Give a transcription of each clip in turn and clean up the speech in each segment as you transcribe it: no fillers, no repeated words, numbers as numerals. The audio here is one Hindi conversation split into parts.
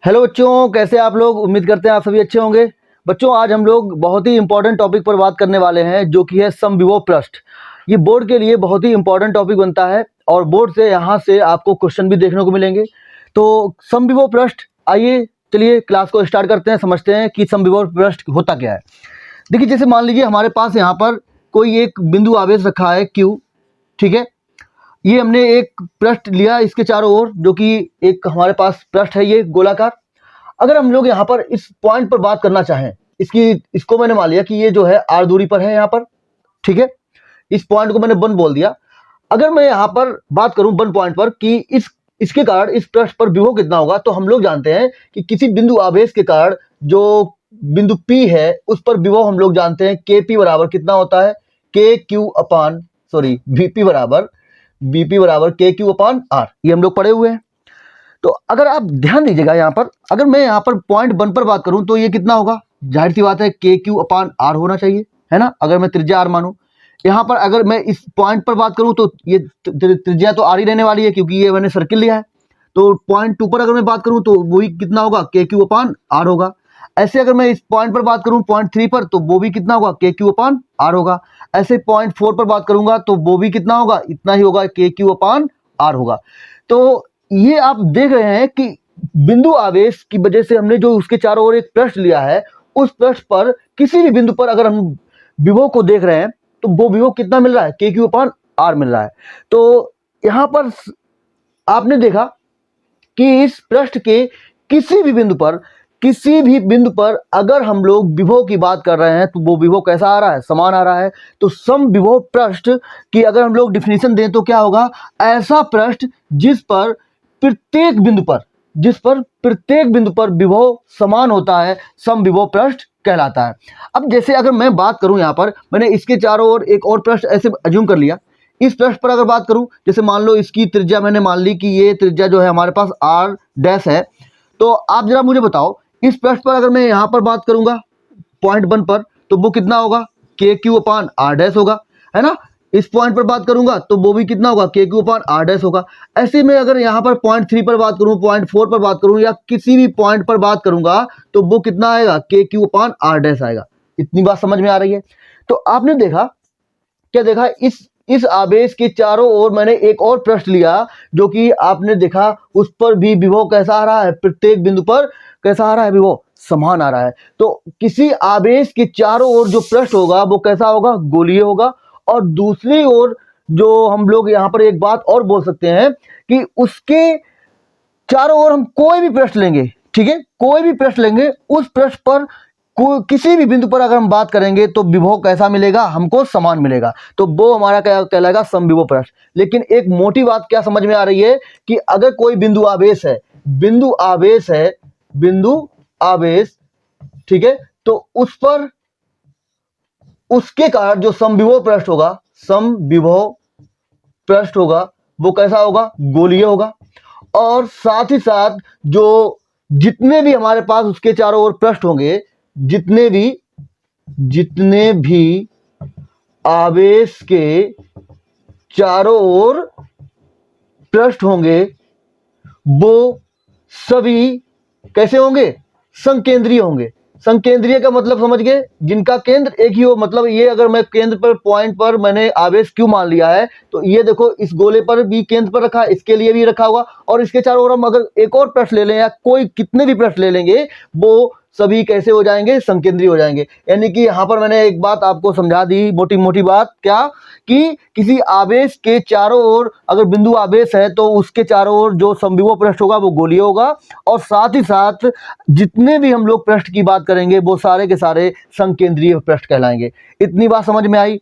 हेलो बच्चों, कैसे आप लोग। उम्मीद करते हैं आप सभी अच्छे होंगे। बच्चों, आज हम लोग बहुत ही इंपॉर्टेंट टॉपिक पर बात करने वाले हैं, जो कि है समविभव पृष्ठ। ये बोर्ड के लिए बहुत ही इंपॉर्टेंट टॉपिक बनता है और बोर्ड से यहाँ से आपको क्वेश्चन भी देखने को मिलेंगे। तो समविभव पृष्ठ, आइए चलिए क्लास को स्टार्ट करते हैं, समझते हैं कि समविभव पृष्ठ होता क्या है। देखिए, जैसे मान लीजिए हमारे पास यहाँ पर कोई एक बिंदु आवेश रखा है Q, ठीक है। ये हमने एक पृष्ठ लिया इसके चारों ओर, जो कि एक हमारे पास पृष्ठ है ये गोलाकार। अगर हम लोग यहाँ पर इस पॉइंट पर बात करना चाहें, इसको मैंने मान लिया कि ये जो है r दूरी पर है यहाँ पर, ठीक है। इस पॉइंट को मैंने 1 बोल दिया। अगर मैं यहाँ पर बात करूं 1 पॉइंट पर कि इसके कारण इस पृष्ठ पर विभव कितना होगा, तो हम लोग जानते हैं कि किसी बिंदु आवेश के कारण जो बिंदु P है उस पर विभव हम लोग जानते हैं Kp बराबर कितना होता है, Vp बराबर KQ अपान R। ये हम लोग पढ़े हुए हैं। तो अगर आप ध्यान दीजिएगा यहाँ पर, अगर मैं यहाँ पर पॉइंट 1 पर बात करूं तो ये कितना होगा, जाहिर सी बात है KQ अपान R होना चाहिए, है ना। अगर मैं त्रिज्या R मानूं, यहाँ पर अगर मैं इस पॉइंट पर बात करूं तो ये त्रिज्या तो R ही रहने वाली है, क्योंकि ये मैंने सर्किल लिया है। तो पॉइंट 2 पर अगर मैं बात करूं तो वही कितना होगा, KQ अपान R होगा। ऐसे अगर मैं इस पॉइंट पर बात करूं पॉइंट 3 पर, तो वो भी कितना होगा, KQ अपान R होगा। ऐसे पॉइंट 4 पर बात करूंगा तो वो भी कितना होगा, इतना ही होगा, KQ अपान R होगा। तो ये आप देख रहे हैं कि बिंदु आवेश की वजह से हमने जो उसके चारों ओर एक पृष्ठ लिया है, उस पृष्ठ पर किसी भी बिंदु पर अगर हम विभव को देख रहे हैं तो वो विभव कितना मिल रहा है, KQ अपान R मिल रहा है। तो यहां पर आपने देखा कि इस पृष्ठ के किसी भी बिंदु पर अगर हम लोग विभव की बात कर रहे हैं तो वो विभव कैसा आ रहा है, समान आ रहा है। तो समविभव पृष्ठ की अगर हम लोग डिफिनीशन दें तो क्या होगा, ऐसा पृष्ठ जिस पर प्रत्येक बिंदु पर विभव समान होता है, समविभव पृष्ठ कहलाता है। अब जैसे अगर मैं बात करूं, यहाँ पर मैंने इसके चारों ओर एक और पृष्ठ ऐसे अज्यूम कर लिया। इस पृष्ठ पर अगर बात करूं, जैसे मान लो इसकी त्रिज्या मैंने मान ली कि ये त्रिज्या जो है हमारे पास R डैश है। तो आप जरा मुझे बताओ, इस पृष्ठ पर अगर मैं यहाँ पर बात करूंगा पॉइंट 1 पर, तो वो कितना होगा, KQ अपान R डैश होगा, है ना। इस पॉइंट पर बात करूंगा तो वो भी कितना होगा, KQ अपान R डैश होगा। ऐसे में अगर यहाँ पर पॉइंट 3 पर बात करूं, पॉइंट 4 पर बात करूं, या किसी भी पॉइंट पर बात करूंगा तो वो कितना आएगा, KQ अपान R डैश आएगा। इतनी बात समझ में आ रही है। तो आपने देखा, क्या देखा, इस आवेश के चारों ओर मैंने एक और पृष्ठ लिया, जो कि आपने देखा उस पर भी विभव कैसा आ रहा है, प्रत्येक बिंदु पर कैसा आ रहा है, विभव समान आ रहा है। तो किसी आवेश के चारों ओर जो पृष्ठ होगा वो कैसा होगा, गोलीय होगा। और दूसरी ओर जो हम लोग यहाँ पर एक बात और बोल सकते हैं कि उसके चारों ओर हम कोई भी पृष्ठ लेंगे, ठीक है, कोई भी पृष्ठ लेंगे, उस पृष्ठ पर किसी भी बिंदु पर अगर हम बात करेंगे तो विभव कैसा मिलेगा, हमको समान मिलेगा। तो वो हमारा क्या कहलाएगा, समविभव पृष्ठ। लेकिन एक मोटी बात क्या समझ में आ रही है कि अगर कोई बिंदु आवेश, ठीक है, तो उस पर उसके कारण जो समविभव पृष्ठ होगा वो कैसा होगा, गोलीय होगा। और साथ ही साथ जो जितने भी हमारे पास उसके चारों ओर पृष्ठ होंगे, जितने भी आवेश के चारों ओर पृष्ठ होंगे वो सभी कैसे होंगे, संकेंद्रीय होंगे। संकेंद्रीय का मतलब समझ गए, जिनका केंद्र एक ही हो। मतलब ये अगर मैं केंद्र पर पॉइंट पर मैंने आवेश Q मान लिया है, तो ये देखो इस गोले पर भी केंद्र पर रखा, इसके लिए भी रखा हुआ, और इसके चारों ओर हम अगर एक और पृष्ठ ले लें या कोई कितने भी पृष्ठ ले लेंगे, वो सभी कैसे हो जाएंगे, संकेंद्रीय हो जाएंगे। यानी कि यहाँ पर मैंने एक बात आपको समझा दी, मोटी मोटी बात, क्या कि किसी आवेश के चारों ओर अगर बिंदु आवेश है तो उसके चारों ओर जो समविभव पृष्ठ होगा वो गोलीय होगा। और साथ ही साथ जितने भी हम लोग पृष्ठ की बात करेंगे वो सारे के सारे संकेंद्रीय पृष्ठ कहलाएंगे। इतनी बात समझ में आई।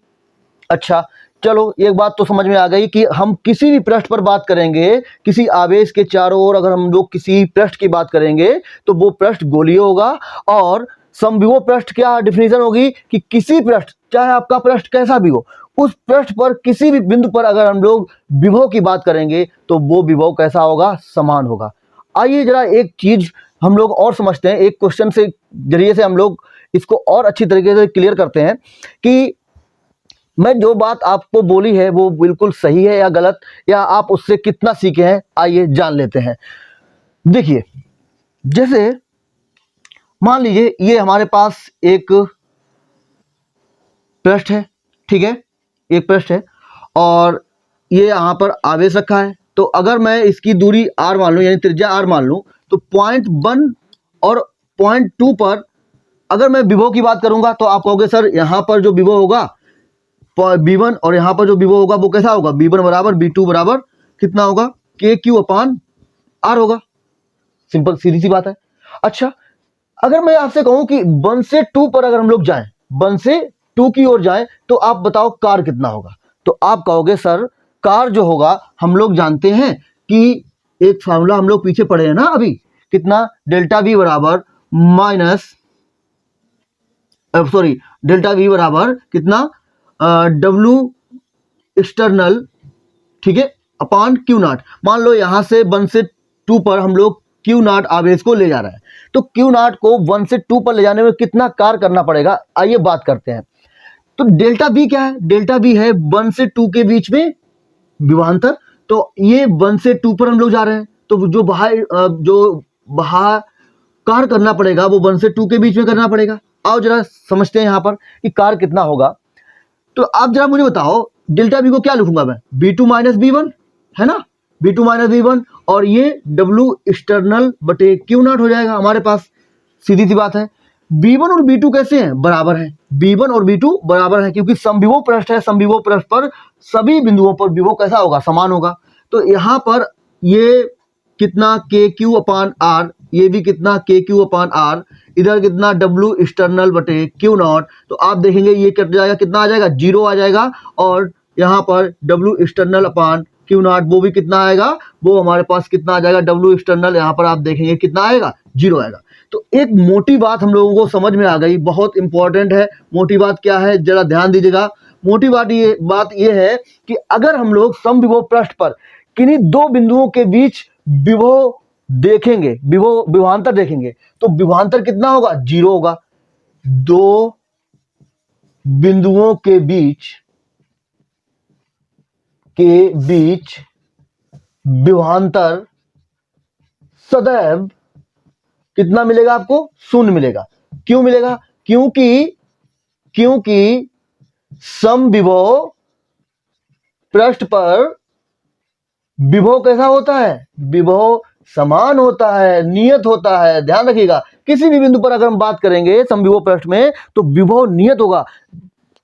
अच्छा, चलो एक बात तो समझ में आ गई कि हम किसी भी पृष्ठ पर बात करेंगे, किसी आवेश के चारों ओर अगर हम लोग किसी पृष्ठ की बात करेंगे तो वो पृष्ठ गोलीय होगा। और समविभव पृष्ठ क्या डिफिनीशन होगी कि किसी पृष्ठ, चाहे आपका पृष्ठ कैसा भी हो, उस पृष्ठ पर किसी भी बिंदु पर अगर हम लोग विभव की बात करेंगे तो वो विभव कैसा होगा, समान होगा। आइए जरा एक चीज हम लोग और समझते हैं, एक क्वेश्चन से जरिए से हम लोग इसको और अच्छी तरीके से क्लियर करते हैं कि मैं जो बात आपको बोली है वो बिल्कुल सही है या गलत, या आप उससे कितना सीखे हैं, आइए जान लेते हैं। देखिए, जैसे मान लीजिए ये हमारे पास एक पृष्ठ है, ठीक है, एक पृष्ठ है और ये यहाँ पर आवेश रखा है। तो अगर मैं इसकी दूरी r मान लूँ, यानी त्रिज्या r मान लूँ, तो पॉइंट 1 और पॉइंट 2 पर अगर मैं विभव की बात करूंगा तो आप कहोगे सर यहाँ पर जो विभव होगा b1 और यहाँ पर जो विभव होगा वो कैसा होगा, b1 बराबर b2 बराबर कितना होगा, KQ अपान r होगा। सिंपल सीधी सी बात है। अच्छा, अगर मैं आपसे कहूं कि 1 से 2 पर अगर हम लोग जाएं, 1 से 2 की ओर जाएं, तो आप बताओ कार कितना होगा। तो आप कहोगे सर कार जो होगा हम लोग जानते हैं कि एक फार्मूला हम लोग पीछे पढ़े हैं ना अभी, कितना, डेल्टा V बराबर डेल्टा V बराबर कितना, W एक्सटर्नल, ठीक है, अपान Q नॉट। मान लो यहां से 1 से 2 पर हम लोग Q नॉट आवेश को ले जा रहा है, तो Q नॉट को 1 से 2 पर ले जाने में कितना कार्य करना पड़ेगा, आइए बात करते हैं। तो डेल्टा V क्या है, डेल्टा V है 1 से 2 के बीच में विभवांतर। तो ये 1 से 2 पर हम लोग जा रहे हैं, तो जो बाहर कार्य करना पड़ेगा वो 1 से 2 के बीच में करना पड़ेगा। आओ जरा समझते हैं यहाँ पर कि कार्य कितना होगा। तो आप जरा मुझे बताओ डेल्टा V को क्या लिखूंगा मैं, B2 माइनस B1 है ना, B2 माइनस B1, और ये W एक्सटर्नल बटे Q नॉट हो जाएगा हमारे पास। सीधी सी बात है। B1 और B2 कैसे हैं, बराबर हैं। B1 और B2 बराबर हैं क्योंकि समविभव पृष्ठ है, समविभव पृष्ठ पर सभी बिंदुओं पर विभव कैसा होगा, समान होगा। तो यहाँ पर ये कितना KQ अपान R, ये भी कितना KQ अपान R, इधर कितना W एक्सटर्नल बटे Q नॉट। तो आप देखेंगे ये कट जाएगा, कितना आ जाएगा, 0 आ जाएगा, और यहाँ पर W external upon Q not वो भी कितना आएगा, वो हमारे पास कितना आ जाएगा, W एक्सटर्नल, यहाँ पर आप देखेंगे कितना आएगा, 0 आएगा। तो एक मोटी बात हम लोगों को समझ में आ गई, बहुत इंपॉर्टेंट है। मोटी बात क्या है, जरा ध्यान दीजिएगा। मोटी बात ये है कि अगर हम लोग समविभव पृष्ठ पर किन्हीं दो बिंदुओं के बीच विभव देखेंगे, विभवांतर देखेंगे, तो विभवांतर कितना होगा, 0 होगा। दो बिंदुओं के बीच विभवांतर सदैव कितना मिलेगा आपको, 0 मिलेगा। क्यों मिलेगा, क्योंकि समविभव पृष्ठ पर विभव कैसा होता है, विभव समान होता है, नियत होता है। ध्यान रखिएगा, किसी भी बिंदु पर अगर हम बात करेंगे समविभव पृष्ठ में तो विभव नियत होगा।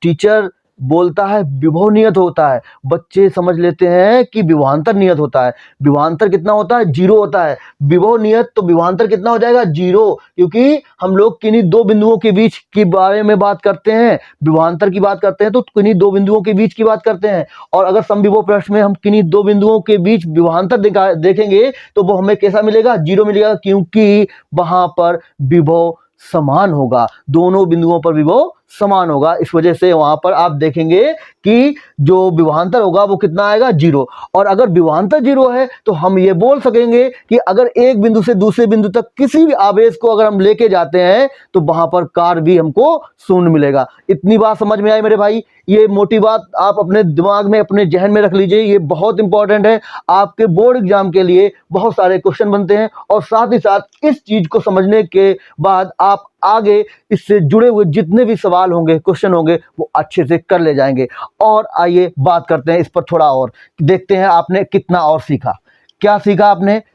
टीचर बोलता है विभव नियत होता है, बच्चे समझ लेते हैं कि विभवांतर नियत होता है। विभवांतर कितना होता है, 0 होता है। विभव नियत तो विभवांतर कितना हो जाएगा, 0, क्योंकि हम लोग किन्हीं दो बिंदुओं के बीच के बारे में बात करते हैं, विभवांतर की बात करते हैं तो किन्हीं दो बिंदुओं के बीच की बात करते हैं। और अगर समविभव पृष्ठ में हम किन्हीं दो बिंदुओं के बीच विभवांतर देखेंगे तो वो हमें कैसा मिलेगा, 0 मिलेगा, क्योंकि वहां पर विभव समान होगा, दोनों बिंदुओं पर विभव समान होगा। इस वजह से वहां पर आप देखेंगे कि जो विभवांतर होगा वो कितना आएगा, 0। और अगर विभवांतर 0 है तो हम ये बोल सकेंगे कि अगर एक बिंदु से दूसरे बिंदु तक किसी भी आवेश को अगर हम लेके जाते हैं तो वहां पर कार्य भी हमको 0 मिलेगा। इतनी बात समझ में आई मेरे भाई। ये मोटी बात आप अपने दिमाग में, अपने जहन में रख लीजिए, ये बहुत इंपॉर्टेंट है। आपके बोर्ड एग्जाम के लिए बहुत सारे क्वेश्चन बनते हैं, और साथ ही साथ इस चीज को समझने के बाद आप आगे इससे जुड़े हुए जितने भी सवाल होंगे, क्वेश्चन होंगे, वो अच्छे से कर ले जाएंगे। और आइए बात करते हैं इस पर थोड़ा और, देखते हैं आपने कितना और सीखा। क्या सीखा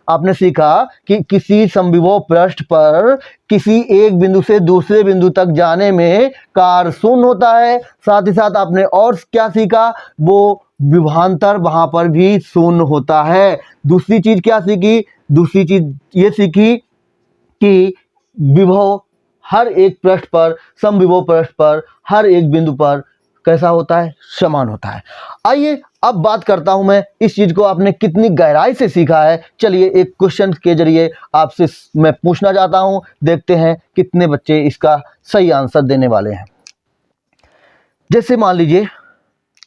आपने सीखा कि किसी समविभव पृष्ठ पर किसी एक बिंदु से दूसरे बिंदु तक जाने में कार्य 0 होता है। साथ ही साथ आपने और क्या सीखा, वो विभवांतर वहां पर भी 0 होता है। दूसरी चीज क्या सीखी, दूसरी चीज ये सीखी कि विभव हर एक पृष्ठ पर, समविभव पृष्ठ पर हर एक बिंदु पर कैसा होता है, समान होता है। आइए अब बात करता हूं मैं इस चीज को आपने कितनी गहराई से सीखा है। चलिए एक क्वेश्चन के जरिए आपसे मैं पूछना चाहता हूं, देखते हैं कितने बच्चे इसका सही आंसर देने वाले हैं। जैसे मान लीजिए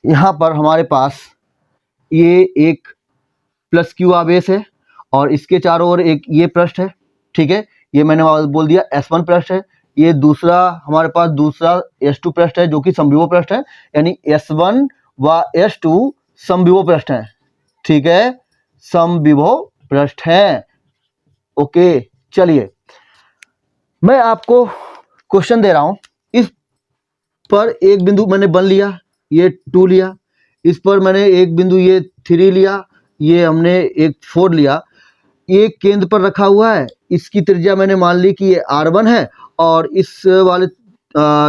यहां पर हमारे पास ये एक प्लस क्यू आवेश है और इसके चारों ओर एक ये पृष्ठ है, ठीक है, ये मैंने बोल दिया S1 पृष्ठ है। ये दूसरा हमारे पास दूसरा S2 पृष्ठ है जो कि समविभव पृष्ठ है, यानी S1 व S2 समविभव पृष्ठ है, ठीक है, समविभव पृष्ठ है। ओके, चलिए मैं आपको क्वेश्चन दे रहा हूं, इस पर एक बिंदु मैंने 1 लिया, ये 2 लिया, इस पर मैंने एक बिंदु ये 3 लिया, ये हमने एक 4 लिया, एक केंद्र पर रखा हुआ है, इसकी त्रिज्या मैंने मान ली कि ये r1 है और इस वाले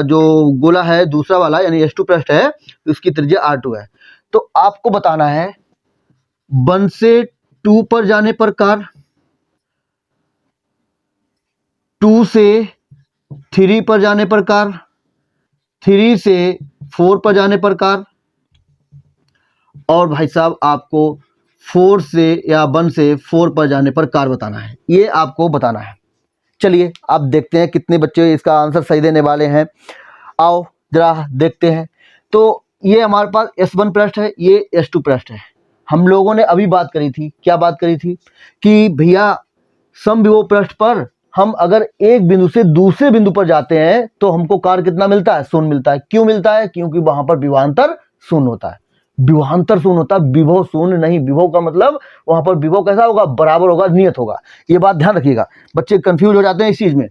जो गोला है दूसरा वाला यानी S2 पृष्ठ है उसकी त्रिज्या r2 है। तो आपको बताना है 1 से 2 पर जाने पर कार्य, 2 से 3 पर जाने पर कार्य, 3 से 4 पर जाने पर कार्य, और भाई साहब आपको 4 से या 1 से 4 पर जाने पर कार्य बताना है, ये आपको बताना है। चलिए आप देखते हैं कितने बच्चे इसका आंसर सही देने वाले हैं। आओ जरा देखते हैं। तो ये हमारे पास S1 पृष्ठ है, ये S2 पृष्ठ है। हम लोगों ने अभी बात करी थी, क्या बात करी थी कि भैया समविभव पृष्ठ पर हम अगर एक बिंदु से दूसरे बिंदु पर जाते हैं तो हमको कार्य कितना मिलता है? शून्य मिलता है। क्यों मिलता है? क्योंकि वहां पर विभवांतर शून्य होता है। विभवांतर शून्य होता है, विभव शून्य नहीं। विभव का मतलब वहां पर विभव कैसा होगा? बराबर होगा, नियत होगा। ये बात ध्यान रखिएगा, बच्चे कंफ्यूज हो जाते हैं इस चीज में।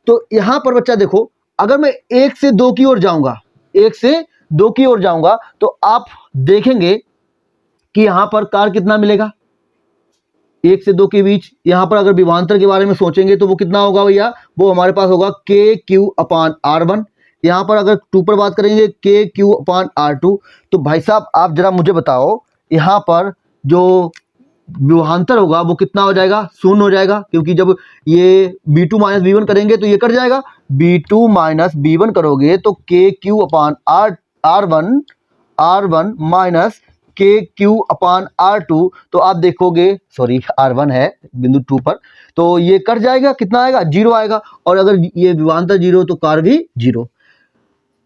तो यहां पर बच्चा देखो, अगर मैं 1 से 2 की ओर जाऊंगा, 1 से 2 की ओर जाऊंगा तो आप देखेंगे कि यहां पर कार्य कितना मिलेगा? 1 से 2 के बीच यहां पर अगर विभवांतर के बारे में सोचेंगे तो वो कितना होगा भैया? वो हमारे पास होगा KQ/R1। यहां पर अगर 2 पर बात करेंगे KQ/R2। तो भाई साहब आप जरा मुझे बताओ, यहां पर जो विभवांतर होगा वो कितना हो जाएगा? शून्य हो जाएगा, क्योंकि जब ये B2 - B1 करेंगे तो ये कट जाएगा। B2 - B1 करोगे तो KQ/R1 माइनस KQ/R2। तो आप देखोगे, सॉरी R1 है बिंदु 2 पर, तो ये कट जाएगा, कितना आएगा? 0 आएगा। और अगर ये विभवांतर 0 तो कार्य भी 0।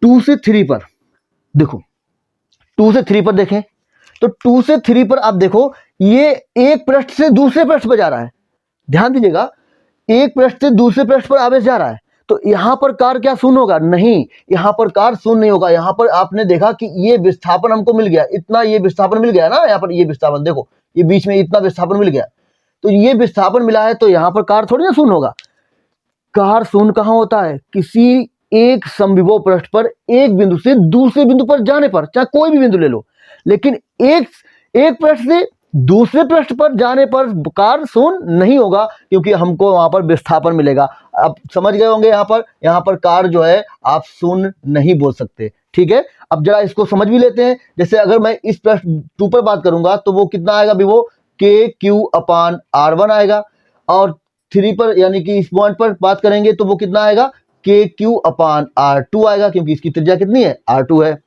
2 से 3 पर देखो, 2 से 3 पर देखें तो 2 से 3 पर आप देखो, ये एक पृष्ठ से दूसरे पृष्ठ पर जा रहा है। ध्यान दीजिएगा, एक पृष्ठ से दूसरे पृष्ठ पर आवेश जा रहा है। तो यहां पर कार्य क्या शून्य होगा? नहीं, यहां पर कार्य शून्य नहीं होगा। यहां पर आपने देखा कि ये विस्थापन हमको मिल गया, इतना ये विस्थापन मिल गया ना। यहां पर ये विस्थापन देखो, ये बीच में इतना विस्थापन मिल गया, तो ये विस्थापन मिला है, तो यहां पर कार्य थोड़ी ना शून्य होगा। कार्य शून्य कहां होता है? किसी एक समविभव पृष्ठ पर एक बिंदु से दूसरे बिंदु पर जाने पर, चाहे कोई भी बिंदु ले लो, लेकिन एक पृष्ठ से दूसरे पृष्ठ पर जाने पर कार्य शून्य नहीं होगा, क्योंकि हमको वहां पर विस्थापन मिलेगा। आप समझ गए होंगे, यहां पर कार्य जो है आप शून्य नहीं बोल सकते। ठीक है, अब जरा इसको समझ भी लेते हैं। जैसे अगर मैं इस पृष्ठ 2 पर बात करूंगा तो वो कितना आएगा? वो KQ/R1 आएगा। और 3 पर यानी कि इस पॉइंट पर बात करेंगे तो वो कितना आएगा? KQ/R2 आएगा, क्योंकि इसकी त्रिज्या कितनी है? R2 है।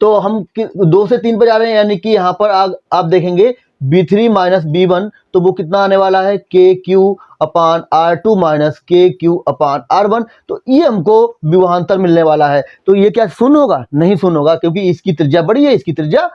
तो हम 2 से 3 पर जा रहे हैं, यानी कि यहां पर आप देखेंगे B3 - B1, तो वो कितना आने वाला है? KQ/R2 minus KQ/R1। तो ये हमको विभवांतर मिलने वाला है। तो ये क्या शून्य होगा? नहीं शून्य होगा, क्योंकि इसकी त्रिज्या बड़ी है, इसकी त्रिज्या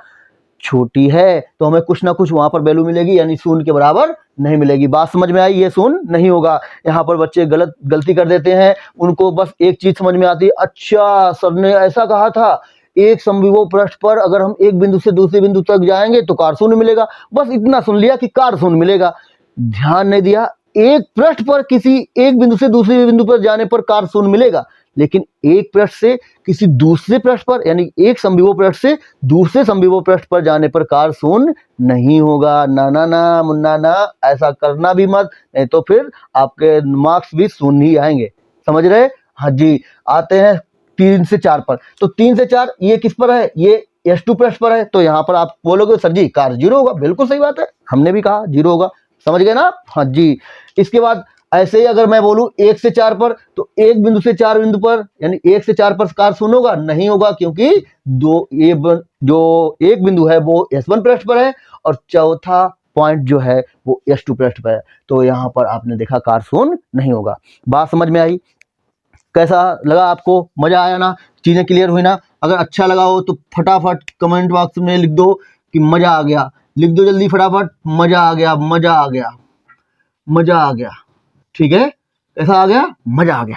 छोटी है। तो हमें कुछ ना कुछ वहां पर वैल्यू मिलेगी, यानी शून्य के बराबर नहीं मिलेगी। बात समझ में आई? ये शून्य नहीं होगा। यहाँ पर बच्चे गलती कर देते हैं, उनको बस एक चीज समझ में आती है, अच्छा सर ने ऐसा कहा था, एक समविभव पृष्ठ पर अगर हम एक बिंदु से दूसरे बिंदु तक जाएंगे तो कार्य शून्य मिलेगा। बस इतना सुन लिया कि कार्य शून्य मिलेगा, ध्यान नहीं दिया एक पृष्ठ पर किसी एक बिंदु से दूसरे बिंदु पर जाने पर कार्य शून्य मिलेगा, लेकिन एक पृष्ठ से किसी दूसरे पृष्ठ पर, यानी एक समविभव पृष्ठ से दूसरे समविभव पृष्ठ पर जाने पर कार्य शून्य नहीं होगा। ना ना ना मुन्ना ना, ऐसा करना भी मत, नहीं तो फिर आपके मार्क्स भी शून्य ही आएंगे। समझ रहे? हाँ जी। आते हैं 3 से 4 पर। तो 3 से 4 ये किस पर है? ये S2 पृष्ठ पर है। तो यहाँ पर आप बोलोगे सर जी कार्य 0 होगा। बिल्कुल सही बात है, हमने भी कहा 0 होगा। समझ गए ना? हाँ जी। इसके बाद ऐसे ही अगर मैं बोलूं 1 से 4 पर, तो एक बिंदु से 4 बिंदु पर, यानी 1 से 4 पर कार्य शून्य होगा? नहीं होगा, क्योंकि जो एक बिंदु है वो S1 पृष्ठ पर है और चौथा पॉइंट जो है वो S2 पृष्ठ पर है। तो यहां पर आपने देखा कार्य शून्य नहीं होगा। बात समझ में आई? कैसा लगा आपको? मजा आया ना? चीजें क्लियर हुई ना? अगर अच्छा लगा हो तो फटाफट कमेंट बॉक्स में लिख दो कि मजा आ गया। लिख दो जल्दी फटाफट, मजा आ गया, मजा आ गया, मजा आ गया। ठीक है, ऐसा आ गया, मजा आ गया।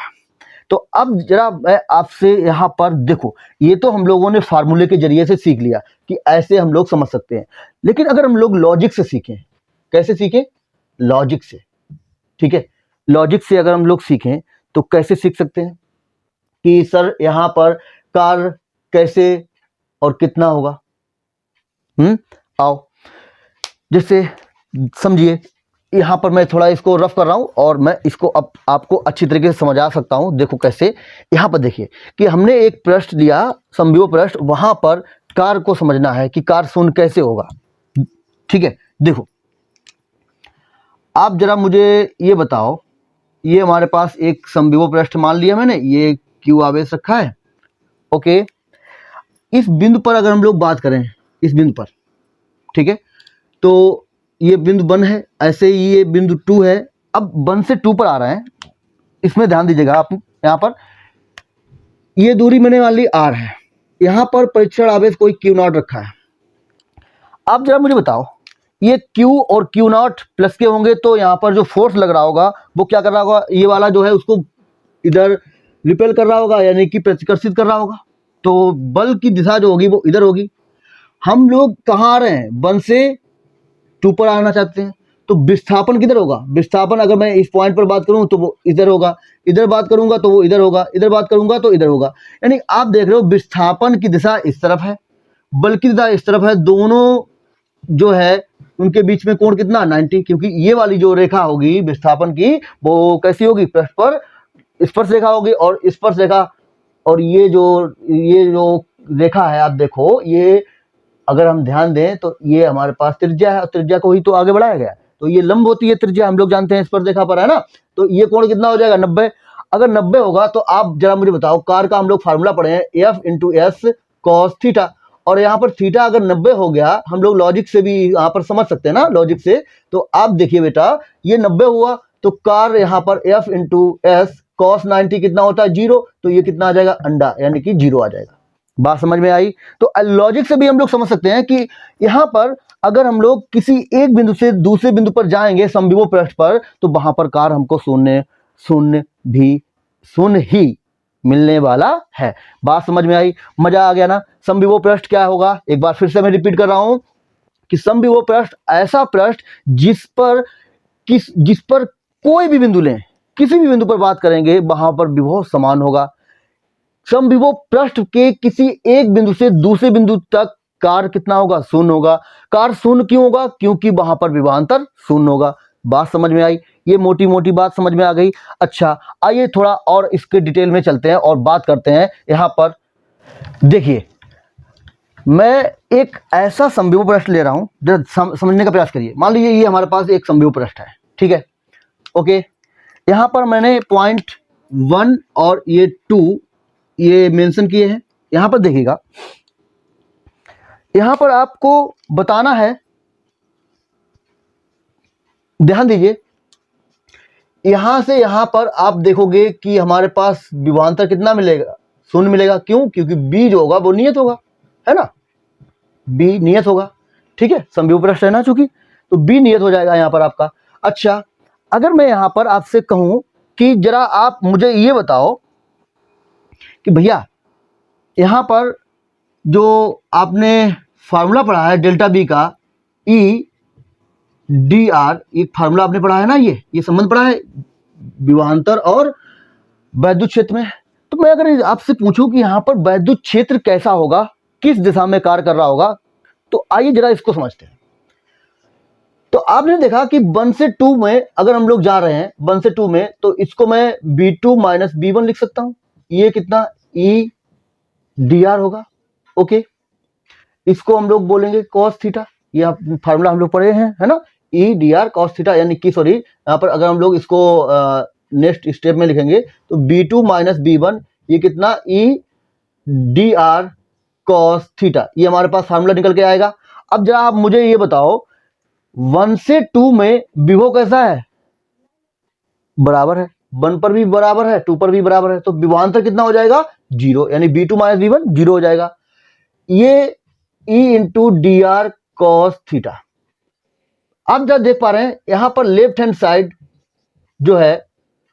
तो अब जरा मैं आपसे यहां पर देखो, ये तो हम लोगों ने फार्मूले के जरिए से सीख लिया कि ऐसे हम लोग समझ सकते हैं, लेकिन अगर हम लोग लॉजिक से सीखें, कैसे सीखें? लॉजिक से। ठीक है, लॉजिक से अगर हम लोग सीखें तो कैसे सीख सकते हैं कि सर यहाँ पर कार कैसे और कितना होगा। आओ जैसे समझिए, यहाँ पर मैं थोड़ा इसको रफ कर रहा हूँ और मैं इसको अब आपको अच्छी तरीके से समझा सकता हूँ। देखो कैसे, यहाँ पर देखिए कि हमने एक पृष्ठ लिया, समविभव पृष्ठ, वहां पर कार को समझना है कि कार शून्य कैसे होगा। ठीक है, देखो आप जरा मुझे ये बताओ, ये हमारे पास एक समविभव पृष्ठ मान लिया मैंने, ये क्यू आवेश रखा है। ओके, इस बिंदु पर अगर हम लोग बात करें, इस बिंदु पर, ठीक है, तो ये बिंदु 1 है, ऐसे ही ये बिंदु 2 है। अब 1 से 2 पर आ रहे हैं, इसमें ध्यान दीजिएगा आप। यहाँ पर ये दूरी मैंने मान ली r है, यहाँ पर परीक्षण आवेश कोई Q0 रखा है। अब जरा मुझे बताओ, ये Q और Q0 प्लस के होंगे तो यहाँ पर जो फोर्स लग रहा होगा वो क्या कर रहा होगा, ये वाला जो है उसको इधर रिपेल कर रहा होगा, यानी कि प्रतिकर्षित कर रहा होगा। तो बल की दिशा जो होगी वो इधर होगी। हम लोग कहाँ आ रहे हैं, 1 से 2 पर आना चाहते हैं, तो विस्थापन किधर होगा। विस्थापन अगर मैं इस पॉइंट पर बात करूं तो वो इधर होगा, इधर बात करूंगा तो वो इधर होगा, इधर बात करूंगा तो इधर होगा। यानी आप देख रहे हो विस्थापन की दिशा इस तरफ है, बल की दिशा इस तरफ है। दोनों जो है उनके बीच में कोण कितना, 90, क्योंकि ये वाली जो रेखा होगी विस्थापन की वो कैसी होगी, पृष्ठ पर स्पर्श रेखा होगी, और स्पर्श रेखा और ये जो रेखा है, आप देखो ये अगर हम ध्यान दें तो ये हमारे पास त्रिज्या है, और त्रिज्या को ही तो आगे बढ़ाया गया है, तो ये लंब होती है त्रिज्या, हम लोग जानते हैं स्पर्श रेखा पर, है ना। तो ये कोण कितना हो जाएगा, 90। अगर 90 होगा तो आप जरा मुझे बताओ, कार का हम लोग फार्मूला पढ़े हैं F × S cos थीटा, और यहाँ पर थीटा अगर 90 हो गया, हम लोग लॉजिक से भी यहाँ पर समझ सकते हैं ना, लॉजिक से। तो आप देखिए बेटा, ये 90 हुआ तो कार यहाँ पर F × S cos 90 कितना होता है, 0, तो ये कितना आ जाएगा, अंडा, यानी कि 0 आ जाएगा। बात समझ में आई। तो लॉजिक से भी हम लोग समझ सकते हैं कि यहाँ पर अगर हम लोग किसी एक बिंदु से दूसरे बिंदु पर जाएंगे समविभव पृष्ठ पर, तो वहां पर कार हमको शून्य ही मिलने वाला है। बात समझ में आई, मजा आ गया ना। समविभव पृष्ठ क्या होगा, एक बार फिर से मैं रिपीट कर रहा हूं कि समविभव पृष्ठ ऐसा पृष्ठ जिस पर कोई भी बिंदु लें, किसी भी बिंदु पर बात करेंगे वहां पर विभव समान होगा। समविभव पृष्ठ के किसी एक बिंदु से दूसरे बिंदु तक कार कितना होगा, शून्य होगा। कार शून्य क्यों होगा, क्योंकि वहां पर विभवांतर शून्य होगा। बात समझ में आई, ये मोटी मोटी बात समझ में आ गई। अच्छा, आइए थोड़ा और इसके डिटेल में चलते हैं और बात करते हैं। यहां पर देखिए, मैं एक ऐसा समविभव पृष्ठ ले रहा हूं, जरा समझने का प्रयास करिए। मान लीजिए ये हमारे पास एक समविभव पृष्ठ है, ठीक है, ओके। यहां पर मैंने पॉइंट 1 और ये 2 ये मेंशन किए हैं। यहां पर देखिएगा, यहां पर आपको बताना है, ध्यान दीजिए, यहां से यहां पर आप देखोगे कि हमारे पास विभवांतर कितना मिलेगा, शून्य मिलेगा। क्यों, क्योंकि बी जो होगा वो नियत होगा, है ना, बी नियत होगा, ठीक है, समविभव पृष्ठ है ना, चूंकि तो बी नियत हो जाएगा यहां पर आपका। अच्छा, अगर मैं यहां पर आपसे कहूं कि जरा आप मुझे ये बताओ कि भैया यहां पर जो आपने फार्मूला पढ़ा है डेल्टा बी का, ई डी आर, एक फार्मूला आपने पढ़ा है ना, ये संबंध पढ़ा है विभवांतर और वैद्युत क्षेत्र में। तो मैं अगर आपसे पूछूं कि यहां पर वैद्युत क्षेत्र कैसा होगा, किस दिशा में कार्य कर रहा होगा, तो आइए जरा इसको समझते हैं। तो आपने देखा कि 1 से 2 में अगर हम लोग जा रहे हैं, 1 से 2 में, तो इसको मैं B2 - B1 लिख सकता हूं। ये कितना, ई डी आर होगा, ओके। इसको हम लोग बोलेंगे cos थीटा, ये फार्मूला हम लोग पढ़े हैं, है ना, E D R cos theta, यानी कि सॉरी, यहाँ पर अगर हम लोग इसको नेक्स्ट स्टेप में लिखेंगे तो B2 - B1, ये कितना, E D R cos theta, ये हमारे पास फार्मूला निकल के आएगा। अब जरा आप मुझे ये बताओ, 1 से 2 में विभव कैसा है, बराबर है, 1 पर भी बराबर है, 2 पर भी बराबर है, तो विभवांतर कितना हो जाएगा, 0, यानी B2 - B1 0 हो जाएगा। ये E × dr cos थीटा। आप जब देख पा रहे हैं यहां पर लेफ्ट हैंड साइड जो है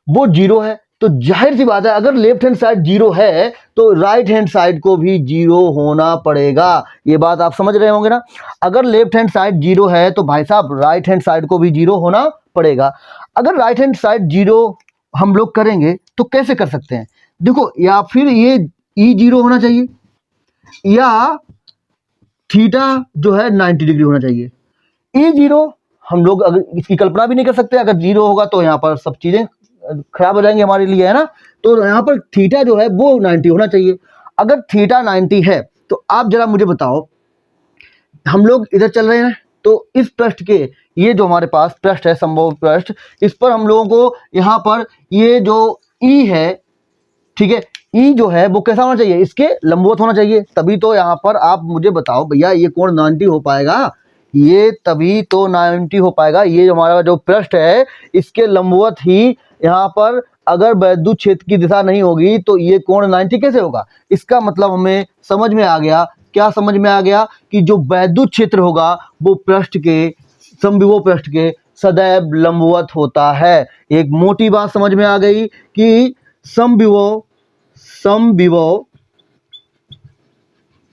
वो 0 है, तो जाहिर सी बात है अगर लेफ्ट हैंड साइड 0 है तो राइट हैंड साइड को भी 0 होना पड़ेगा। ये बात आप समझ रहे होंगे ना, अगर लेफ्ट हैंड साइड 0 है तो भाई साहब राइट हैंड साइड को भी 0 होना पड़ेगा। अगर राइट हैंड साइड जीरो हम लोग करेंगे तो कैसे कर सकते हैं? देखो, या फिर ये ई जीरो होना चाहिए या थीटा जो है 90 डिग्री होना चाहिए। ई जीरो हम लोग अगर इसकी कल्पना भी नहीं कर सकते, अगर जीरो होगा तो यहाँ पर सब चीजें खराब हो जाएंगी हमारे लिए, है ना। तो यहाँ पर थीटा जो है वो 90 होना चाहिए। अगर थीटा 90 है तो आप जरा मुझे बताओ, हम लोग इधर चल रहे हैं तो इस पृष्ठ के, ये जो हमारे पास पृष्ठ है, संभव पृष्ठ, इस पर हम लोगों को यहाँ पर ये जो ई है, ठीक है, ई जो है वो कैसा होना चाहिए? इसके लंबवत होना चाहिए, तभी तो यहाँ पर आप मुझे बताओ भैया ये कोण 90 हो पाएगा, ये तभी तो 90 हो पाएगा। ये हमारा जो पृष्ठ है इसके लंबवत ही यहाँ पर अगर वैद्युत क्षेत्र की दिशा नहीं होगी तो ये कोण 90 कैसे होगा? इसका मतलब हमें समझ में आ गया। क्या समझ में आ गया? कि जो वैद्युत क्षेत्र होगा वो पृष्ठ के, समविभव पृष्ठ के सदैव लंबवत होता है। एक मोटी बात समझ में आ गई कि समविभव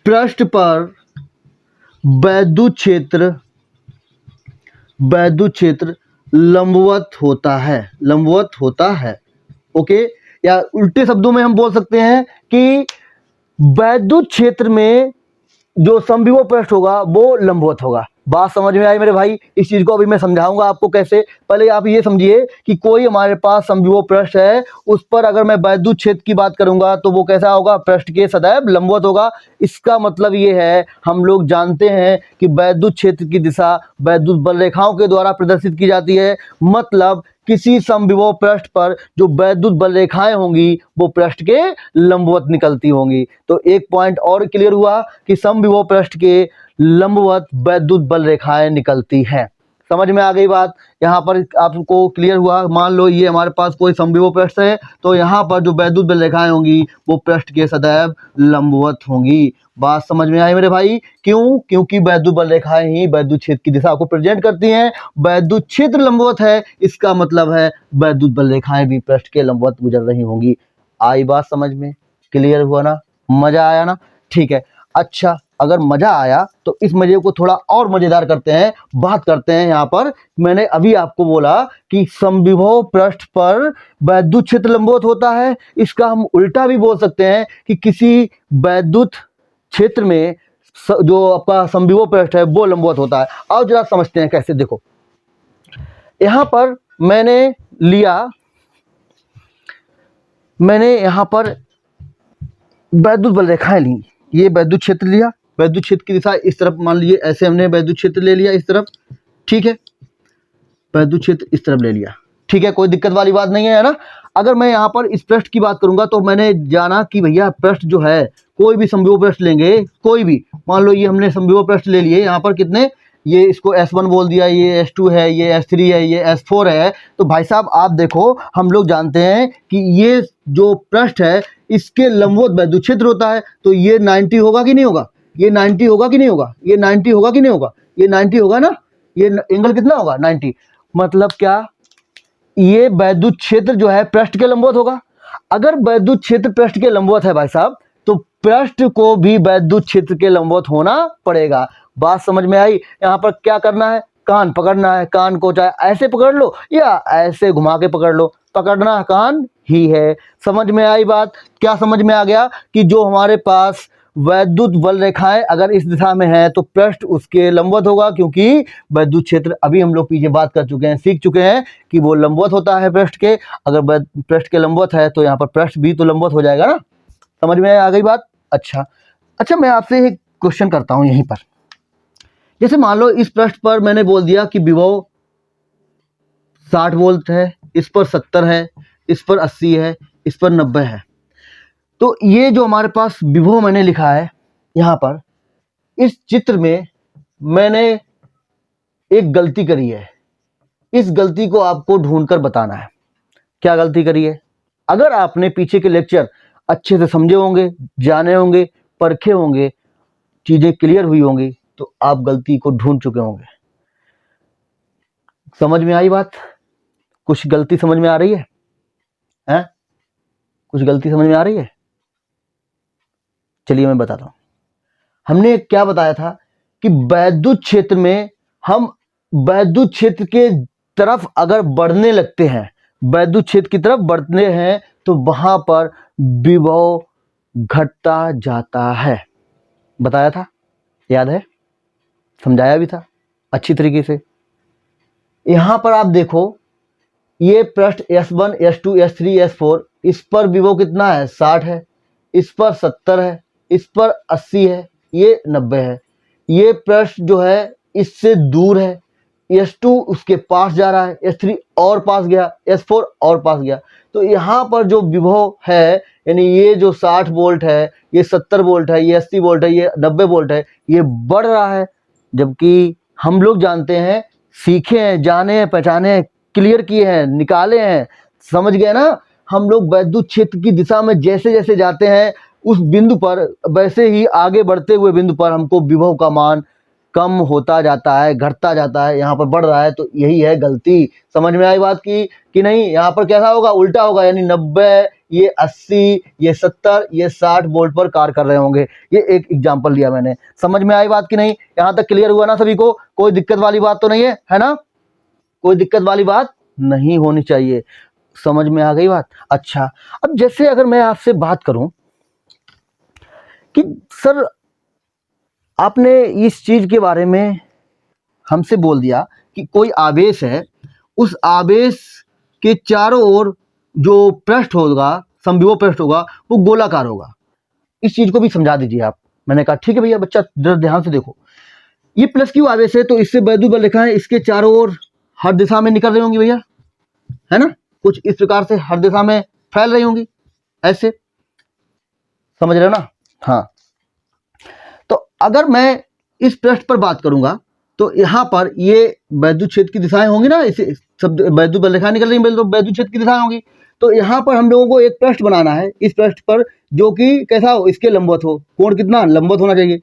पृष्ठ पर वैद्युत क्षेत्र लंबवत होता है। ओके, या उल्टे शब्दों में हम बोल सकते हैं कि वैद्युत क्षेत्र में जो समविभव पृष्ठ होगा वो लंबवत होगा। बात समझ में आई मेरे भाई? इस चीज को अभी मैं समझाऊंगा आपको कैसे। पहले आप ये समझिए कि कोई हमारे पास समविभव पृष्ठ है, उस पर अगर मैं वैद्युत क्षेत्र की बात करूंगा तो वो कैसा होगा? पृष्ठ के सदैव लंबवत होगा। इसका मतलब ये है, हम लोग जानते हैं कि वैद्युत क्षेत्र की दिशा वैद्युत बल रेखाओं के द्वारा प्रदर्शित की जाती है। मतलब किसी समविभव पृष्ठ पर जो वैद्युत बल रेखाएं होंगी वो पृष्ठ के लंबवत निकलती होंगी। तो एक पॉइंट और क्लियर हुआ कि समविभव पृष्ठ के लंबवत वैद्युत बल रेखाएं निकलती हैं। समझ में आ गई बात? यहाँ पर आपको क्लियर हुआ। मान लो ये हमारे पास कोई समविभव पृष्ठ है तो यहाँ पर जो वैद्युत बल रेखाएं होंगी वो पृष्ठ के सदैव लंबवत होंगी। बात समझ में आई मेरे भाई? क्यों? क्योंकि वैद्युत बल रेखाएं ही वैद्युत क्षेत्र की दिशा को प्रेजेंट करती हैं। वैद्युत क्षेत्र लंबवत है, इसका मतलब है वैद्युत बल रेखाएं भी पृष्ठ के लंबवत गुजर रही होंगी। आई बात समझ में? क्लियर हुआ ना? मजा आया ना? ठीक है। अच्छा, अगर मजा आया तो इस मजे को थोड़ा और मजेदार करते हैं, बात करते हैं। यहाँ पर मैंने अभी आपको बोला कि समविभव पृष्ठ पर वैद्युत क्षेत्र लंबवत होता है। इसका हम उल्टा भी बोल सकते हैं कि किसी वैद्युत क्षेत्र में जो आपका समविभव पृष्ठ है वो लंबवत होता है। आओ जरा समझते हैं कैसे। देखो, यहाँ पर मैंने यहाँ पर वैद्युत बल रेखाएं ली। ये वैद्युत क्षेत्र लिया, वैद्युत क्षेत्र की दिशा इस तरफ, मान लीजिए ऐसे हमने वैद्युत क्षेत्र ले लिया इस तरफ, ठीक है, वैद्युत क्षेत्र इस तरफ ले लिया, ठीक है, कोई दिक्कत वाली बात नहीं है ना। अगर मैं यहाँ पर इस पृष्ठ की बात करूंगा तो मैंने जाना कि भैया पृष्ठ जो है, कोई भी समविभव पृष्ठ लेंगे, कोई भी, मान लो ये हमने समविभव पृष्ठ ले लिए, यहाँ पर कितने, ये इसको S1 बोल दिया, ये S2 है, ये S3 है, ये S4 है। तो भाई साहब आप देखो, हम लोग जानते हैं कि ये जो पृष्ठ है इसके लंबवत वैद्युत क्षेत्र होता है। तो ये 90 होगा कि नहीं होगा? ये 90 होगा कि नहीं होगा? ये 90 होगा कि नहीं होगा? ये 90 होगा ना। ये एंगल कितना होगा? 90। मतलब क्या? ये वैद्युत क्षेत्र जो है पृष्ठ के लंबवत होगा। अगर वैद्युत क्षेत्र पृष्ठ के लंबवत है भाई साहब, तो पृष्ठ को भी वैद्युत क्षेत्र के लंबवत होना पड़ेगा। बात समझ में आई? यहाँ पर क्या करना है? कान पकड़ना है। कान को चाहे ऐसे पकड़ लो या ऐसे घुमा के पकड़ लो, पकड़ना कान ही है। समझ में आई बात? क्या समझ में आ गया कि जो हमारे पास वैद्युत बल रेखाएं अगर इस दिशा में है तो पृष्ठ उसके लंबवत होगा, क्योंकि वैद्युत क्षेत्र, अभी हम लोग पीछे बात कर चुके हैं, सीख चुके हैं कि वो लंबवत होता है पृष्ठ के। अगर पृष्ठ के लंबवत है तो यहाँ पर पृष्ठ भी तो लंबवत हो जाएगा ना। समझ में आ गई बात? अच्छा, मैं आपसे एक क्वेश्चन करता हूँ यहीं पर। जैसे मान लो इस पृष्ठ पर मैंने बोल दिया कि विभव 60 वोल्ट है, इस पर 70 है, इस पर 80 है, इस पर 90 है। तो ये जो हमारे पास विभव मैंने लिखा है यहाँ पर, इस चित्र में मैंने एक गलती करी है। इस गलती को आपको ढूंढकर बताना है। क्या गलती करी है? अगर आपने पीछे के लेक्चर अच्छे से समझे होंगे, जाने होंगे, परखे होंगे, चीजें क्लियर हुई होंगी, तो आप गलती को ढूंढ चुके होंगे। समझ में आई बात? कुछ गलती समझ में आ रही है? हैं? कुछ गलती समझ में आ रही है? चलिए मैं बताता हूं। हमने क्या बताया था कि वैद्युत क्षेत्र में हम वैद्युत क्षेत्र के तरफ अगर बढ़ने लगते हैं, वैद्युत क्षेत्र की तरफ बढ़ते हैं, तो वहां पर विभव घटता जाता है। बताया था, याद है, समझाया भी था अच्छी तरीके से। यहां पर आप देखो, ये पृष्ठ S1 S2 S3 S4, इस पर विभव कितना है, 60 है, इस पर 70 है, इस पर 80 है, ये 90 है। ये पृष्ठ जो है इससे दूर है, S2 उसके पास जा रहा है, S3 और पास गया, S4 और पास गया। तो यहाँ पर जो विभव है, यानी ये जो 60 वोल्ट है, ये 70 वोल्ट है, ये 80 वोल्ट है, ये 90 वोल्ट है, ये बढ़ रहा है। जबकि हम लोग जानते हैं, सीखे हैं, जाने हैं, पहचाने हैं, क्लियर किए हैं, निकाले हैं, समझ गए ना। हम लोग वैद्युत क्षेत्र की दिशा में जैसे जैसे जाते हैं, उस बिंदु पर, वैसे ही आगे बढ़ते हुए बिंदु पर हमको विभव का मान कम होता जाता है, घटता जाता है। यहाँ पर बढ़ रहा है, तो यही है गलती। समझ में आई बात की कि नहीं? यहाँ पर कैसा होगा, उल्टा होगा, यानी 90, ये 80, ये 70, ये 60 वोल्ट पर कार्य कर रहे होंगे। ये एक एग्जांपल लिया मैंने। समझ में आई बात की नहीं? यहाँ तक क्लियर हुआ ना सभी को? कोई दिक्कत वाली बात तो नहीं है ना? कोई दिक्कत वाली बात नहीं होनी चाहिए। समझ में आ गई बात? अच्छा, अब जैसे अगर मैं आपसे बात करूं कि सर आपने इस चीज के बारे में हमसे बोल दिया कि कोई आवेश है, उस आवेश के चारों ओर जो पृष्ठ होगा, समविभव पृष्ठ होगा, वो गोलाकार होगा। इस चीज को भी समझा दीजिए आप। मैंने कहा ठीक है भैया, बच्चा जरा ध्यान से देखो, ये प्लस क्यू आवेश है, तो इससे वैद्युत बल लिखा है, इसके चारों ओर हर दिशा में निकल रही होंगी भैया, है ना? कुछ इस प्रकार से हर दिशा में फैल रही होंगी, ऐसे, समझ रहे हो ना? हाँ, तो अगर मैं इस पृष्ठ पर बात करूंगा, तो यहाँ पर ये वैद्युत क्षेत्र की दिशाएं होंगी ना, इसे सब वैद्युत बल रेखा निकल रही है, तो वैद्युत क्षेत्र की दिशाएं होंगी। तो यहाँ पर हम लोगों को एक पृष्ठ बनाना है, इस पृष्ठ पर जो कि कैसा हो, इसके लंबवत हो, कोण कितना लंबवत होना चाहिए,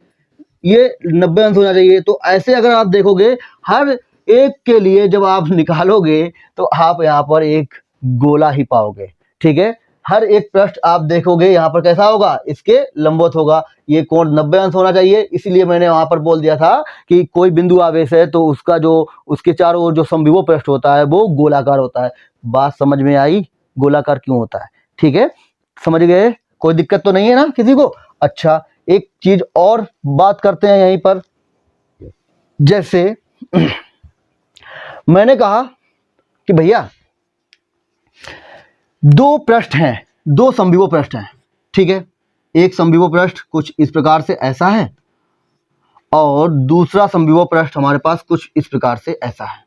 ये 90 अंश होना चाहिए। तो ऐसे अगर आप देखोगे, हर एक के लिए जब आप निकालोगे, तो आप यहाँ पर एक गोला ही पाओगे। ठीक है, हर एक पृष्ठ आप देखोगे यहाँ पर कैसा होगा, इसके लंबवत होगा, ये कोण 90 अंश होना चाहिए। इसलिए मैंने वहां पर बोल दिया था कि कोई बिंदु आवेश है, तो उसका जो उसके चारों ओर जो समविभव पृष्ठ होता है, वो गोलाकार होता है। बात समझ में आई, गोलाकार क्यों होता है? ठीक है, समझ गए? कोई दिक्कत तो नहीं है ना किसी को? अच्छा, एक चीज और बात करते हैं यहीं पर। जैसे मैंने कहा कि भैया दो पृष्ठ हैं, दो समविभव पृष्ठ हैं। ठीक है, एक समविभव पृष्ठ कुछ इस प्रकार से ऐसा है, और दूसरा समविभव पृष्ठ हमारे पास कुछ इस प्रकार से ऐसा है।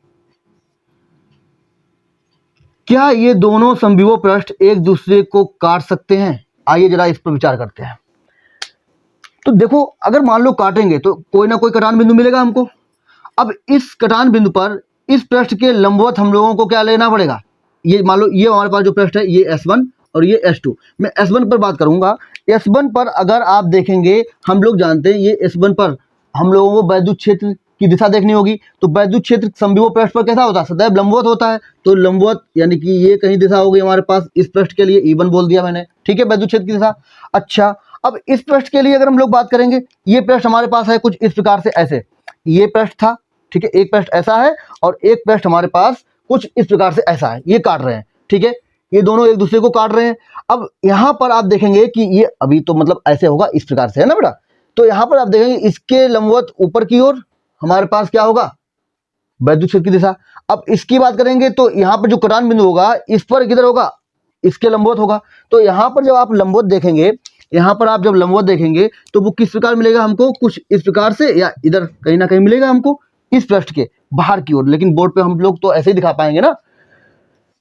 क्या ये दोनों समविभव पृष्ठ एक दूसरे को काट सकते हैं? आइए जरा इस पर विचार करते हैं। तो देखो, अगर मान लो काटेंगे, तो कोई ना कोई कटान बिंदु मिलेगा हमको। अब इस कटान बिंदु पर इस पृष्ठ के लंबवत हम लोगों को क्या लेना पड़ेगा? ये मान लो, ये हमारे पास जो पृष्ठ है, ये S1 और ये S2। मैं S1 पर बात करूंगा। S1 पर अगर आप देखेंगे, हम लोग जानते हैं, ये S1 पर हम लोगों को वैद्युत क्षेत्र की दिशा देखनी होगी। तो वैद्युत क्षेत्र समविभव पृष्ठ पर कैसा होता है? सदैव लंबवत होता है। तो लंबवत यानी कि ये कहीं दिशा होगी हमारे पास, इस पृष्ठ के लिए E1 बोल दिया मैंने। ठीक है, वैद्युत क्षेत्र की दिशा। अच्छा, अब इस पृष्ठ के लिए अगर हम लोग बात करेंगे, ये पृष्ठ हमारे पास है कुछ इस प्रकार से, ऐसे ये पृष्ठ था। ठीक है, एक पृष्ठ ऐसा है और एक पृष्ठ हमारे पास कुछ इस प्रकार से ऐसा है, ये काट रहे हैं। ठीक है, ये दोनों एक दूसरे को काट रहे हैं। अब यहां पर आप देखेंगे कि ये अभी तो मतलब ऐसे होगा, इस प्रकार से, है ना बेटा? तो यहां पर आप देखेंगे, इसके लंबवत ऊपर की ओर हमारे पास क्या होगा? वैद्युत क्षेत्र की दिशा। अब इसकी बात करेंगे, तो यहाँ पर जो कटान बिंदु होगा, इस पर किधर होगा? इसके लंबवत होगा। तो यहाँ पर जब आप लंबवत देखेंगे, यहाँ पर आप जब लंबवत देखेंगे, तो वो किस प्रकार मिलेगा हमको? कुछ इस प्रकार से, या इधर कहीं ना कहीं मिलेगा हमको, इस पृष्ठ के बाहर की ओर। लेकिन बोर्ड पे हम लोग तो ऐसे ही दिखा पाएंगे ना।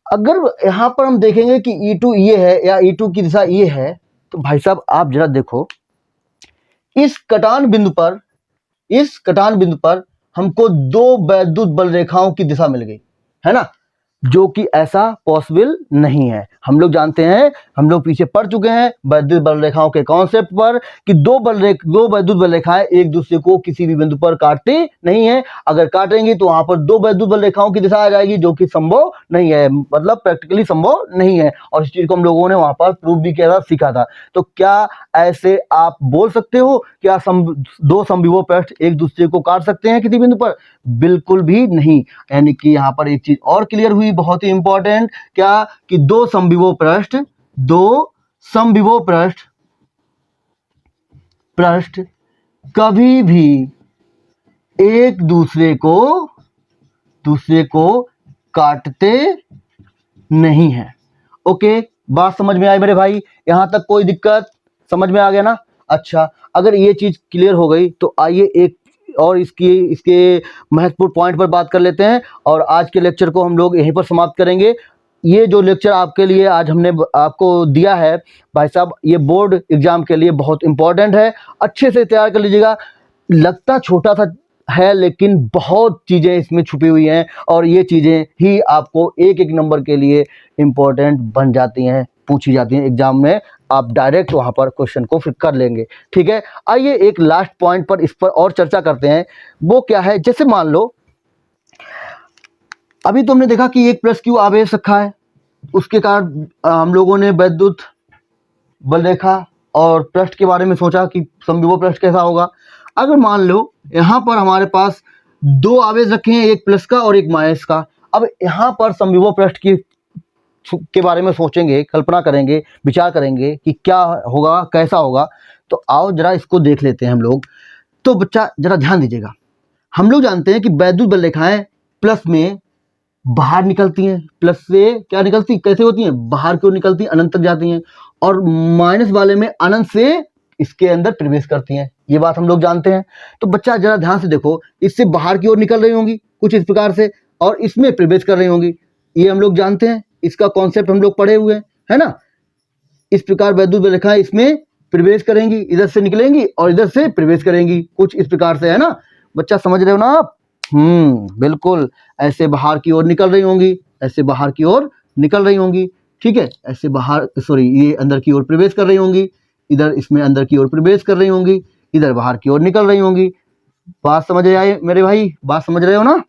अगर यहाँ पर हम देखेंगे कि E2 ये है, या E2 की दिशा ये है, तो भाई साहब आप जरा देखो, इस कटान बिंदु पर हमको दो वैद्युत बल रेखाओं की दिशा मिल गई, है ना? जो कि ऐसा पॉसिबल नहीं है। हम लोग जानते हैं, हम लोग पीछे पढ़ चुके हैं वैद्युत बल रेखाओं के कॉन्सेप्ट पर कि दो वैद्युत बल रेखाएं एक दूसरे को किसी भी बिंदु पर काटती नहीं है। अगर काटेंगी तो वहां पर दो वैद्युत बल रेखाओं की दिशा आ जाएगी, जो कि संभव नहीं है, मतलब प्रैक्टिकली संभव नहीं है। और इस चीज को हम लोगों ने वहां पर प्रूव भी किया था, सीखा था। तो क्या ऐसे आप बोल सकते हो क्या दो समविभव पृष्ठ एक दूसरे को काट सकते हैं किसी बिंदु पर? बिल्कुल भी नहीं। यानी कि यहाँ पर एक चीज और क्लियर हुई, बहुत ही इंपॉर्टेंट, क्या कि दो समविभव पृष्ठ कभी भी एक दूसरे को काटते नहीं है। ओके, बात समझ में आई मेरे भाई? यहां तक कोई दिक्कत? समझ में आ गया ना? अच्छा, अगर ये चीज क्लियर हो गई तो आइए एक और इसके महत्वपूर्ण पॉइंट पर बात कर लेते हैं और आज के लेक्चर को हम लोग यहीं पर समाप्त करेंगे। ये जो लेक्चर आपके लिए आज हमने आपको दिया है भाई साहब, ये बोर्ड एग्जाम के लिए बहुत इंपॉर्टेंट है, अच्छे से तैयार कर लीजिएगा। लगता छोटा सा है लेकिन बहुत चीज़ें इसमें छुपी हुई हैं और ये चीज़ें ही आपको एक एक नंबर के लिए इम्पोर्टेंट बन जाती हैं, पूछी जाती हैं एग्जाम में। आप डायरेक्ट वहाँ पर क्वेश्चन को फिर कर लेंगे। ठीक है, आइए एक लास्ट पॉइंट पर इस पर और चर्चा करते हैं। वो क्या है, जैसे मान लो अभी तो हमने देखा कि एक प्लस क्यू आवेश रखा है, उसके कारण हम लोगों ने वैद्युत बल रेखा और पृष्ठ के बारे में सोचा कि समविभव पृष्ठ कैसा होगा। अगर मान लो यहाँ पर हमारे पास दो आवेश रखे हैं, एक प्लस का और एक माइनस का। अब यहाँ पर समविभव पृष्ठ के बारे में सोचेंगे, कल्पना करेंगे, विचार करेंगे कि क्या होगा, कैसा होगा। तो आओ जरा इसको देख लेते हैं हम लोग। तो बच्चा जरा ध्यान दीजिएगा, हम लोग जानते हैं कि वैद्युत बल रेखाएं प्लस में बाहर निकलती हैं, प्लस से क्या निकलती, कैसे होती हैं, बाहर की ओर निकलती हैं, अनंत तक जाती हैं, और माइनस वाले में अनंत से इसके अंदर प्रवेश करती हैं। ये बात हम लोग जानते हैं। तो बच्चा जरा ध्यान से देखो, इससे बाहर की ओर निकल रही होंगी कुछ इस प्रकार से और इसमें प्रवेश कर रही होंगी, ये हम लोग जानते हैं, इसका कॉन्सेप्ट हम लोग पढ़े हुए हैं, है ना। इस प्रकार वैद्युत बल रेखाएं इसमें प्रवेश करेंगी, इधर से निकलेंगी और इधर से प्रवेश करेंगी, कुछ इस प्रकार से, है ना। बच्चा समझ रहे हो ना आप? बिल्कुल, ऐसे बाहर की ओर निकल रही होंगी, ऐसे बाहर की ओर निकल रही होंगी, ठीक है, ऐसे बाहर, सॉरी, ये अंदर की ओर प्रवेश कर रही होंगी, इधर इसमें अंदर की ओर प्रवेश कर रही होंगी, इधर बाहर की ओर निकल रही होंगी। बात समझ आए मेरे भाई? बात समझ रहे हो ना?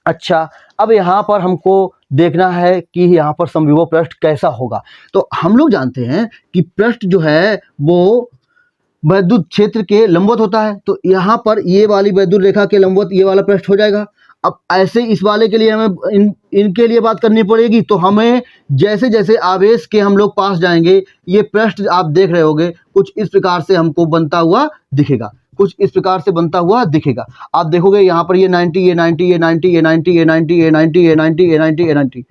अच्छा, अब यहाँ पर हमको देखना है कि यहाँ पर समविभव पृष्ठ कैसा होगा। तो हम लोग जानते हैं कि पृष्ठ जो है वो वैद्युत क्षेत्र के लंबवत होता है। तो यहाँ पर ये वाली वैद्युत रेखा के लंबवत ये वाला पृष्ठ हो जाएगा। अब ऐसे इस वाले के लिए हमें इनके लिए बात करनी पड़ेगी। तो हमें जैसे जैसे आवेश के हम लोग पास जाएंगे, ये पृष्ठ आप देख रहे होंगे कुछ इस प्रकार से हमको बनता हुआ दिखेगा, कुछ इस प्रकार से बनता हुआ दिखेगा। आप देखोगे यहाँ पर ये 90, ये 90, ये 90, ये 90, ये 90, ये 90, ये 90, ये 90, ये 90,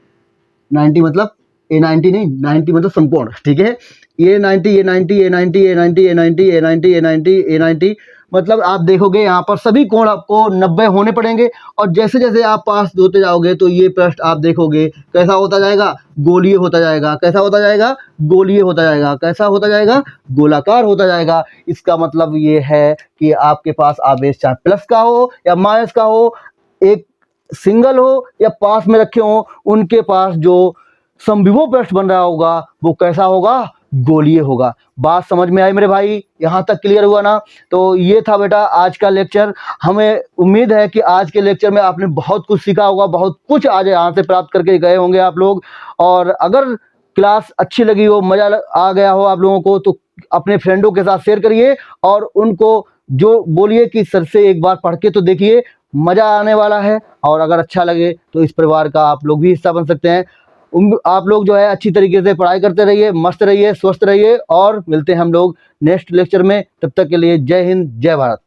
90 मतलब A90 नहीं, 90 मतलब संपूर्ण, ठीक है। ये 90, ये 90, ये 90, ये 90, ये 90, ये 90, ये 90, ये 90, मतलब आप देखोगे यहाँ पर सभी कोण आपको 90 होने पड़ेंगे। और जैसे जैसे आप पास होते जाओगे तो ये पृष्ठ आप देखोगे कैसा होता जाएगा, गोलीय होता जाएगा। कैसा होता जाएगा? गोलीय होता जाएगा। कैसा होता जाएगा? गोलाकार होता जाएगा। इसका मतलब ये है कि आपके पास आवेश चाहे प्लस का हो या माइनस का हो, एक सिंगल हो या पास में रखे हो, उनके पास जो समविभव पृष्ठ बन रहा होगा वो कैसा होगा? गोलीय होगा। बात समझ में आई मेरे भाई? यहाँ तक क्लियर हुआ ना? तो ये था बेटा आज का लेक्चर। हमें उम्मीद है कि आज के लेक्चर में आपने बहुत कुछ सीखा होगा, बहुत कुछ आज यहाँ से प्राप्त करके गए होंगे आप लोग। और अगर क्लास अच्छी लगी हो, मज़ा आ गया हो आप लोगों को, तो अपने फ्रेंडों के साथ शेयर करिए और उनको जो बोलिए कि सर से एक बार पढ़ के तो देखिए, मज़ा आने वाला है। और अगर अच्छा लगे तो इस परिवार का आप लोग भी हिस्सा बन सकते हैं। आप लोग जो है अच्छी तरीके से पढ़ाई करते रहिए, मस्त रहिए, स्वस्थ रहिए और मिलते हैं हम लोग नेक्स्ट लेक्चर में। तब तक के लिए जय हिंद, जय भारत।